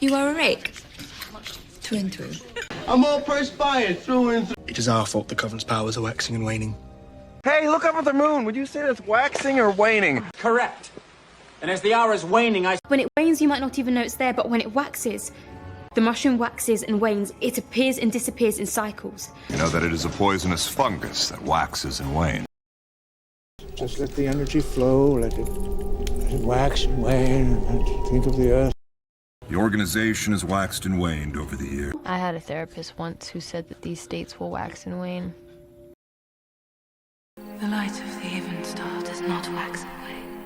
You are a rake. Through and through. I'm all perspired through and through. It is our fault the Covenant's powers are waxing and waning. Hey, look up at the moon. Would you say that's waxing or waning? Correct. And as the hour is waning, When it wanes, you might not even know it's there, but when it waxes, the mushroom waxes and wanes. It appears and disappears in cycles. You know that it is a poisonous fungus that waxes and wanes. Just let the energy flow, let it wax and wane, and think of the earth. The organization has waxed and waned over the years. I had a therapist once who said that these states will wax and wane. The light of the even star does not wax and wane.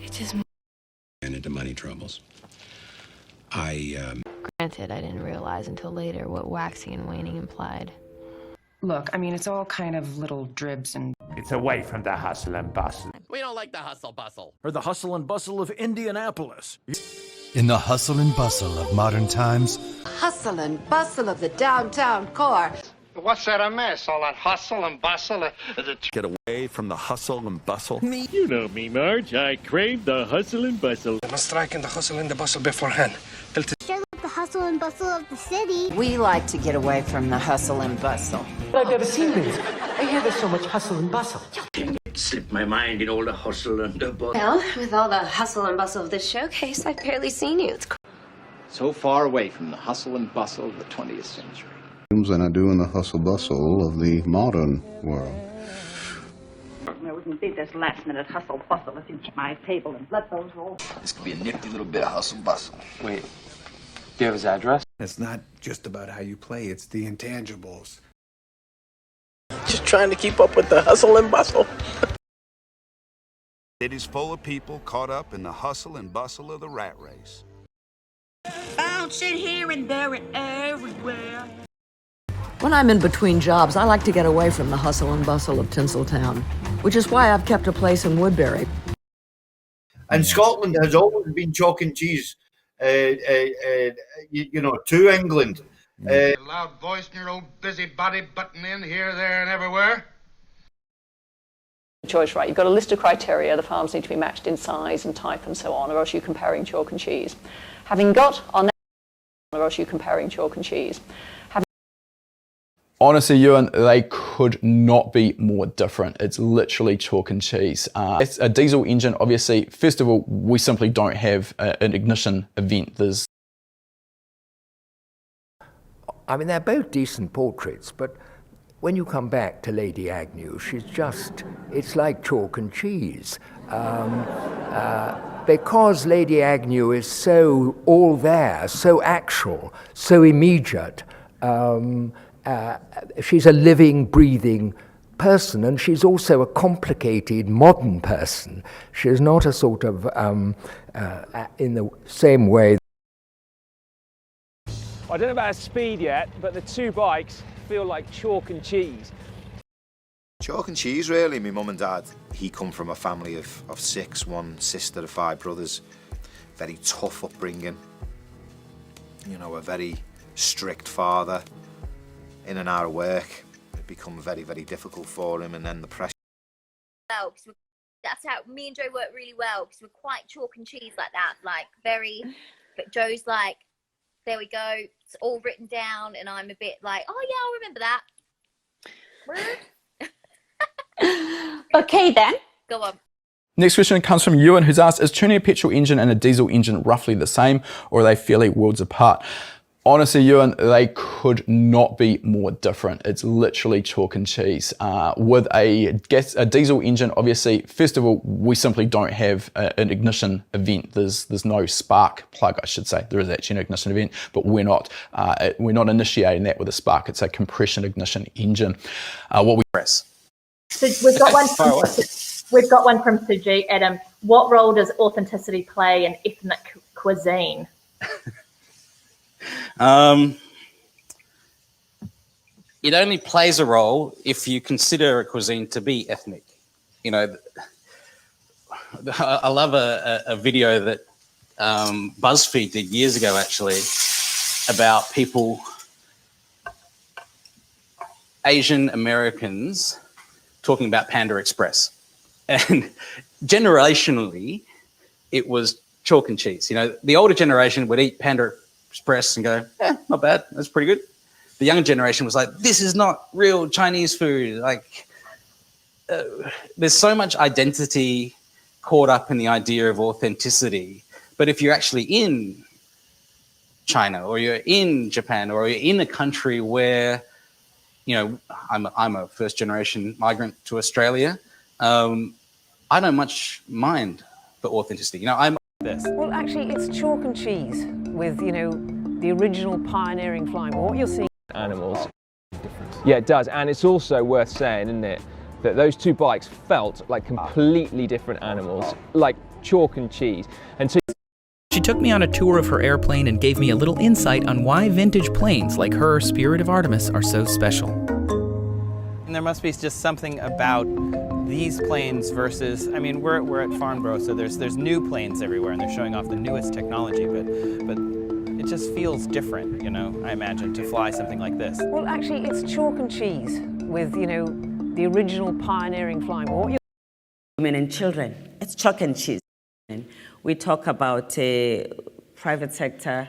It is And into money troubles. Granted, I didn't realize until later what waxing and waning implied. Look, I mean, it's all kind of little dribs and... It's away from the hustle and bustle. We don't like the hustle bustle. Or the hustle and bustle of Indianapolis. In the hustle and bustle of modern times. Hustle and bustle of the downtown core. What's that a mess? All that hustle and bustle? Get away from the hustle and bustle. Me. You know me, Marge. I crave the hustle and bustle. I must strike in the hustle and the bustle beforehand. The hustle and bustle of the city. We like to get away from the hustle and bustle. I've never seen this. I hear there's so much hustle and bustle. It slipped my mind in all the hustle and the bustle. Well, with all the hustle and bustle of this showcase, I've barely seen you. It's so far away from the hustle and bustle of the 20th century. Than I do in the hustle bustle of the modern world. I wouldn't be this last minute hustle bustle if you keep my table and let those roll. This could be a nifty little bit of hustle bustle. Wait, do you have his address? It's not just about how you play, it's the intangibles. Just trying to keep up with the hustle and bustle. It is full of people caught up in the hustle and bustle of the rat race. Bouncing here and there and everywhere. When I'm in between jobs, I like to get away from the hustle and bustle of Tinseltown, which is why I've kept a place in Woodbury. And Scotland has always been chalk and cheese, to England. Loud voice and your old busybody butting in here, there, and everywhere. Choice, right? You've got a list of criteria. The farms need to be matched in size and type and so on, or else you're comparing chalk and cheese. Having got our next, or else you're comparing chalk and cheese. Honestly, Ewan, they could not be more different. It's literally chalk and cheese. It's a diesel engine, obviously. First of all, we simply don't have an ignition event. I mean, they're both decent portraits, but when you come back to Lady Agnew, it's like chalk and cheese. Because Lady Agnew is so all there, so actual, so immediate, she's a living, breathing person, and she's also a complicated, modern person. She's not a sort of, in the same way. I don't know about speed yet, but the two bikes feel like chalk and cheese. Chalk and cheese, really. My mum and dad, he come from a family of six, one sister of 5 brothers. Very tough upbringing. You know, a very strict father. In and out of work, it become very, very difficult for him, and then the pressure. Well, that's how me and Joe work really well, because we're quite chalk and cheese like that, like very. But Joe's like, there we go, it's all written down, and I'm a bit like, oh yeah, I'll remember that. Okay then. Go on. Next question comes from Ewan, who's asked, is tuning a petrol engine and a diesel engine roughly the same, or are they fairly worlds apart? Honestly, Ewan, they could not be more different. It's literally chalk and cheese. With a diesel engine, obviously, first of all, we simply don't have an ignition event. There's no spark plug, I should say. There is actually an ignition event, but we're not initiating that with a spark. It's a compression ignition engine. What we press. So we've got one from Suji. Adam, what role does authenticity play in ethnic cuisine? It only plays a role if you consider a cuisine to be ethnic. You know, I love a video that BuzzFeed did years ago, actually, about people, Asian Americans, talking about Panda Express. And generationally, it was chalk and cheese. You know, the older generation would eat Panda Express and go, not bad, that's pretty good. The younger generation was like, this is not real Chinese food. Like, there's so much identity caught up in the idea of authenticity. But if you're actually in China or you're in Japan or you're in a country where, you know, I'm a first generation migrant to Australia, I don't much mind the authenticity. You know, I'm this. Well, actually, it's chalk and cheese with, you know, the original pioneering flying. What you're seeing. Animals. Yeah, it does. And it's also worth saying, isn't it, that those two bikes felt like completely different animals, like chalk and cheese. And so she took me on a tour of her airplane and gave me a little insight on why vintage planes like her Spirit of Artemis are so special. And there must be just something about these planes versus, I mean, we're at Farnborough, so there's new planes everywhere and they're showing off the newest technology, but it just feels different, you know, I imagine, to fly something like this. Well, actually, it's chalk and cheese with, you know, the original pioneering flying. What you're women and children. It's chalk and cheese. We talk about private sector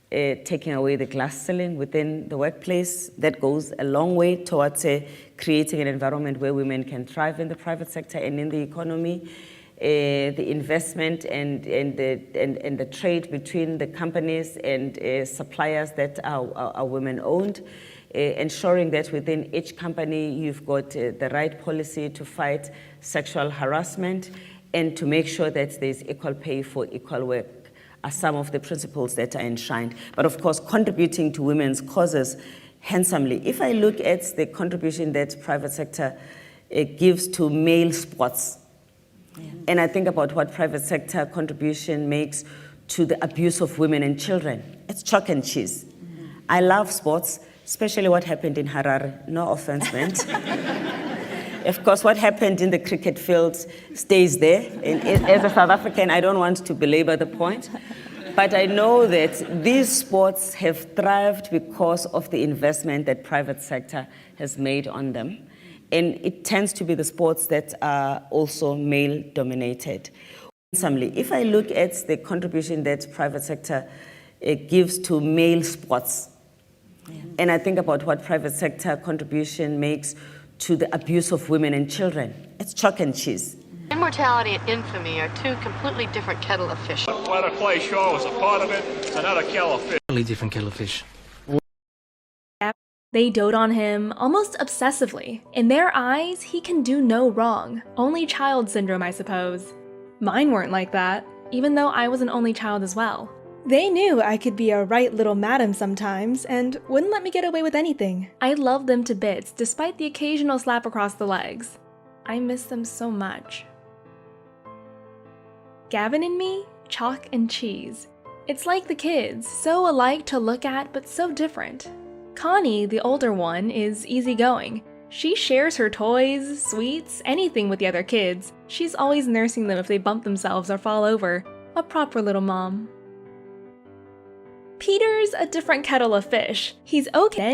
taking away the glass ceiling within the workplace. That goes a long way towards creating an environment where women can thrive in the private sector and in the economy. The investment and the trade between the companies and suppliers that are women-owned. Ensuring that within each company you've got the right policy to fight sexual harassment and to make sure that there's equal pay for equal work are some of the principles that are enshrined. But of course, contributing to women's causes handsomely. If I look at the contribution that private sector gives to male sports, and I think about what private sector contribution makes to the abuse of women and children, it's chalk and cheese. I love sports, especially what happened in Harare. No offense meant. Of course, what happened in the cricket field stays there. And as a South African, I don't want to belabor the point. But I know that these sports have thrived because of the investment that private sector has made on them. And it tends to be the sports that are also male-dominated. If I look at the contribution that private sector gives to male sports, and I think about what private sector contribution makes to the abuse of women and children, it's chalk and cheese. Immortality and infamy are two completely different kettle of fish. What a play show is a part of it, it's another kettle of fish. Totally different kettle of fish. They dote on him almost obsessively. In their eyes, he can do no wrong. Only child syndrome, I suppose. Mine weren't like that, even though I was an only child as well. They knew I could be a right little madam sometimes, and wouldn't let me get away with anything. I loved them to bits, despite the occasional slap across the legs. I miss them so much. Gavin and me, chalk and cheese. It's like the kids, so alike to look at, but so different. Connie, the older one, is easygoing. She shares her toys, sweets, anything with the other kids. She's always nursing them if they bump themselves or fall over. A proper little mom. Peter's a different kettle of fish. He's okay.